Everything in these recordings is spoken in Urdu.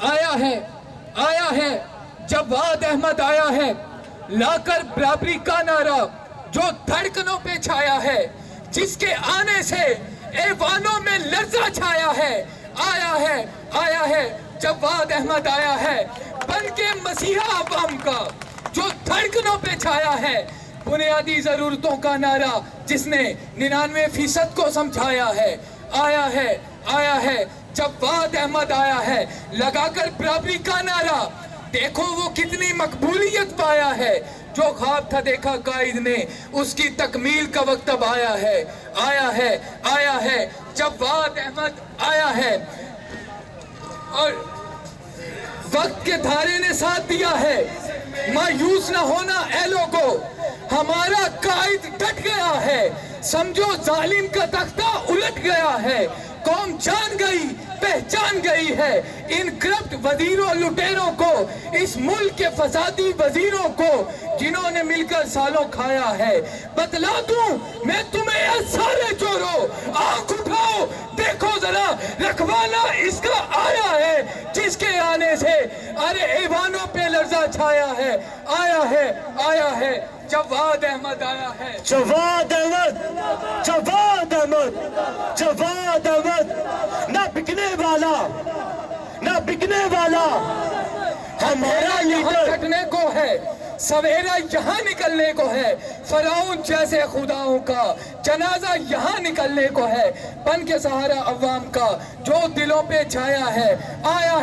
آیا ہے جواد احمد آیا ہے لا کر برابری کا نعرہ جو دھڑکنوں پہ چھایا ہے، جس کے آنے سے ایوانوں میں لرزہ چھایا ہے۔ آیا ہے جواد احمد آیا ہے بن کے مسیحا عوام کا جو دھڑکنوں پہ چھایا ہے، بنیادی ضرورتوں کا نعرہ جس نے 99% کو سمجھایا ہے۔ آیا ہے جواد احمد آیا ہے لگا کر برابری کا نعرہ، دیکھو وہ کتنی مقبولیت پایا ہے، جو خواب تھا دیکھا قائد نے اس کی تکمیل کا وقت اب آیا ہے جواد احمد آیا ہے، اور وقت کے دھارے نے ساتھ دیا ہے۔ مایوس نہ ہونا اے لوگو، ہمارا قائد ڈٹ گیا ہے، سمجھو ظالم کا تختہ الٹ گیا ہے، قوم جان گئی پہچان گئی ہے ان کرپٹ وزیروں لٹیروں کو، اس ملک کے فسادی وزیروں کو جنہوں نے مل کر سالوں کھایا ہے۔ بتلا دوں میں تمہیں اے سارے چوروں، آنکھ اٹھاؤ دیکھو ذرا، رکھوالا اس کا آیا ہے جس کے آنے سے ارے ایوانوں پہ لرزہ چھایا ہے۔ آیا ہے جواد احمد آیا ہے۔ جواد احمد نہ بکنے والا ہمارا لیڈر، کٹنے کو ہے سویرا یہاں نکلنے کو ہے، فرعون جیسے خداؤں کا جنازہ یہاں نکلنے کو ہے، بن کے سہارا عوام کا جو دلوں پہ چھایا ہے۔ آیا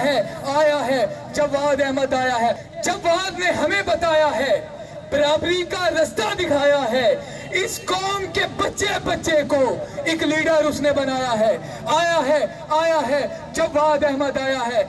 ہے جواد احمد آیا ہے، جواد نے ہمیں بتایا ہے، برابری کا رستہ دکھایا ہے، اس قوم کے بچے کو ایک لیڈر اس نے بنایا ہے۔ آیا ہے جواد احمد آیا ہے۔